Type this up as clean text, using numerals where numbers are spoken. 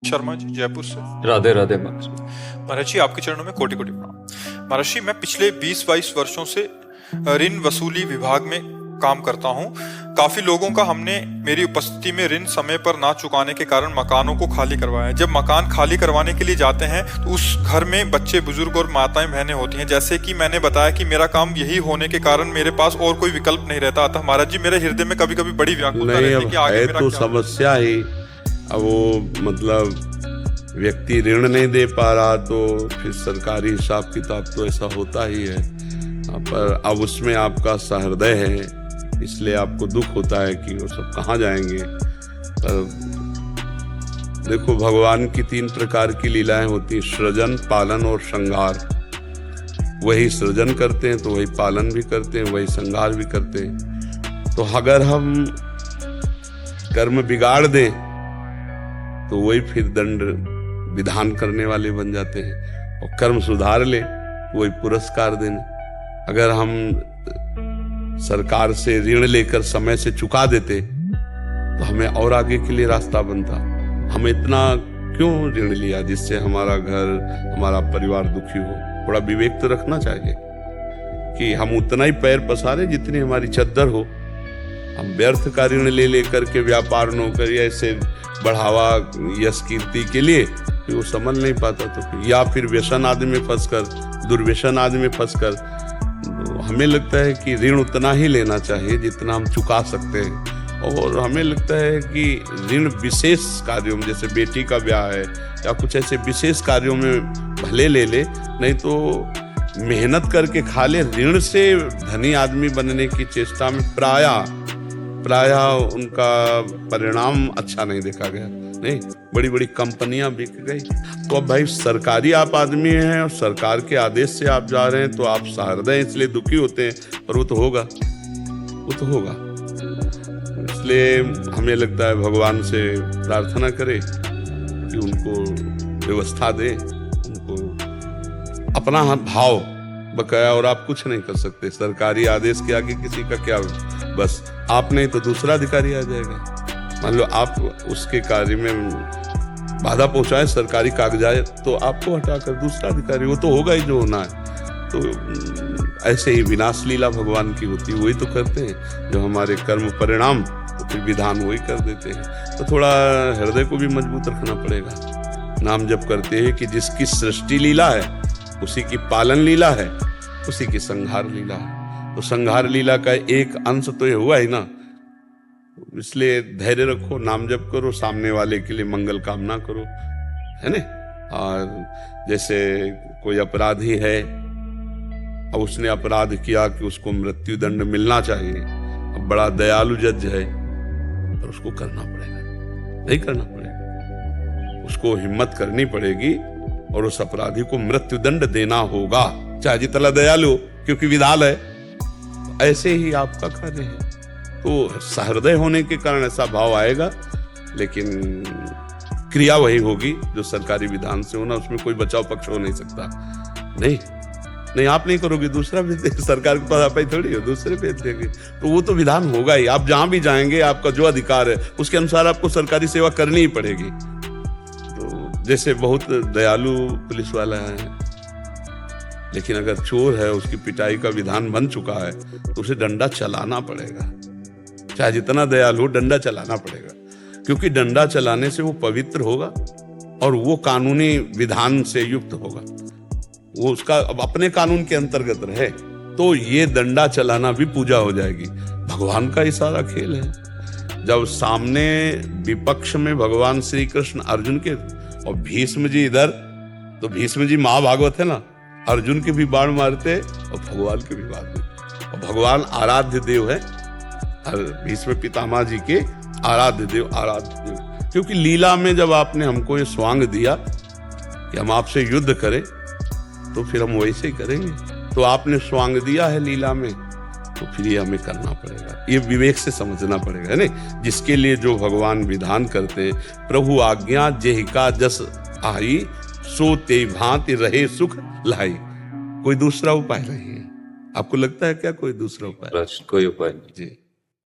शर्मा जी जयपुर से। राधे राधे महाराज। महाराज जी आपके चरणों में कोटि कोटि प्रणाम। महाराज जी मैं पिछले 20-22 वर्षों से ऋण वसूली विभाग में काम करता हूँ। काफी लोगों का हमने मेरी उपस्थिति में ऋण समय पर ना चुकाने के कारण मकानों को खाली करवाया। जब मकान खाली करवाने के लिए जाते हैं तो उस घर में बच्चे बुजुर्ग और माताएं बहनें होती हैं। जैसे कि मैंने बताया कि मेरा काम यही होने के कारण मेरे पास और कोई विकल्प नहीं रहता। अतः महाराज जी मेरे हृदय में कभी कभी बड़ी व्याकुलता रहती है कि आगे मेरा तो क्या समस्या ही। अब वो मतलब व्यक्ति ऋण नहीं दे पा रहा तो फिर सरकारी हिसाब किताब तो ऐसा होता ही है। पर अब उसमें आपका सहृदय है, इसलिए आपको दुख होता है कि वो सब कहाँ जाएंगे। पर देखो, भगवान की 3 प्रकार की लीलाएं होती हैं, सृजन, पालन और श्रृंगार। वही सृजन करते हैं तो वही पालन भी करते हैं, वही श्रृंगार भी करते हैं। तो अगर हम कर्म बिगाड़ दें तो वही फिर दंड विधान करने वाले बन जाते हैं, और कर्म सुधार ले तो वही पुरस्कार देने। अगर हम सरकार से ऋण लेकर समय से चुका देते तो हमें और आगे के लिए रास्ता बनता। हम इतना क्यों ऋण लिया जिससे हमारा घर, हमारा परिवार दुखी हो। थोड़ा विवेक तो रखना चाहिए कि हम उतना ही पैर पसारे जितनी हमारी चद्दर हो। हम व्यर्थ का ऋण ले लेकर के व्यापार नौकरी ऐसे बढ़ावा यश कीर्ति के लिए कि वो समझ नहीं पाता, तो या फिर व्यसन आदि में फंसकर, दुर्व्यसन आदि में फंसकर। तो हमें लगता है कि ऋण उतना ही लेना चाहिए जितना हम चुका सकते हैं। और हमें लगता है कि ऋण विशेष कार्यों में, जैसे बेटी का ब्याह है या कुछ ऐसे विशेष कार्यों में भले ले ले, नहीं तो मेहनत करके खा ले। ऋण से धनी आदमी बनने की चेष्टा में प्रायः उनका परिणाम अच्छा नहीं देखा गया। नहीं, बड़ी बड़ी कंपनियां बिक गई। तो अब भाई सरकारी आप आदमी हैं और सरकार के आदेश से आप जा रहे हैं तो आप सहृदय इसलिए दुखी होते हैं, पर वो तो होगा। इसलिए हमें लगता है भगवान से प्रार्थना करें कि उनको व्यवस्था दे, उनको अपना भाव बकाया। और आप कुछ नहीं कर सकते सरकारी आदेश के आगे, किसी का क्या। बस आप नहीं तो दूसरा अधिकारी आ जाएगा। मान लो आप उसके कार्य में बाधा पहुंचाए सरकारी कागजात, तो आपको हटाकर दूसरा अधिकारी, वो तो होगा ही जो होना है। तो ऐसे ही विनाश लीला भगवान की होती है, वही तो करते हैं जो हमारे कर्म परिणाम, तो फिर विधान वही कर देते हैं। तो थोड़ा हृदय को भी मजबूत रखना पड़ेगा। नाम जप करते हैं कि जिसकी सृष्टि लीला है उसी की पालन लीला है, उसी की संहार लीला है। तो संहार लीला का एक अंश तो ये हुआ ही ना। इसलिए धैर्य रखो, नाम जप करो, सामने वाले के लिए मंगल कामना करो, है ना। और जैसे कोई अपराधी है, अब उसने अपराध किया कि उसको मृत्यु दंड मिलना चाहिए। अब बड़ा दयालु जज है, पर उसको करना पड़ेगा, नहीं करना पड़ेगा, उसको हिम्मत करनी पड़ेगी और उस अपराधी को मृत्यु दंड देना होगा, चाहे जितना दयालु, क्योंकि विधान है। ऐसे ही आपका कार्य है। तो सहृदय होने के कारण ऐसा भाव आएगा, लेकिन क्रिया वही होगी जो सरकारी विधान से होना। उसमें कोई बचाव पक्ष हो नहीं सकता। नहीं आप नहीं करोगे, दूसरा भेज देगा। सरकार के पास आप ही थोड़ी हो, दूसरे भेज देंगे। तो वो तो विधान होगा ही। आप जहां भी जाएंगे, आपका जो अधिकार है उसके अनुसार आपको सरकारी सेवा करनी ही पड़ेगी। तो जैसे बहुत दयालु पुलिस वाला है, लेकिन अगर चोर है, उसकी पिटाई का विधान बन चुका है, तो उसे डंडा चलाना पड़ेगा। चाहे जितना दयालु हो, डंडा चलाना पड़ेगा, क्योंकि डंडा चलाने से वो पवित्र होगा और वो कानूनी विधान से युक्त होगा। वो उसका अब अपने कानून के अंतर्गत रहे, तो ये डंडा चलाना भी पूजा हो जाएगी। भगवान का ही सारा खेल है। जब सामने विपक्ष में भगवान श्री कृष्ण अर्जुन के और भीष्म जी इधर, तो भीष्म जी महाभागवत है ना, अर्जुन के भी बाण मारते और भगवान के भी बाण मारते। और भगवान आराध्य देव है, भीष्म पितामह जी के आराध्य देव। क्योंकि लीला में जब आपने हमको ये स्वांग दिया कि हम आपसे युद्ध करें, तो फिर हम वैसे ही करेंगे। तो आपने स्वांग दिया है लीला में, तो फिर ये हमें करना पड़ेगा। ये विवेक से समझना पड़ेगा, है ना। जिसके लिए जो भगवान विधान करते हैं, प्रभु आज्ञा जेहिका जस आई, सो ते भांति रहे सुख लाई। कोई दूसरा उपाय नहीं है। आपको लगता है क्या कोई दूसरा उपाय? कोई उपाय नहीं जी।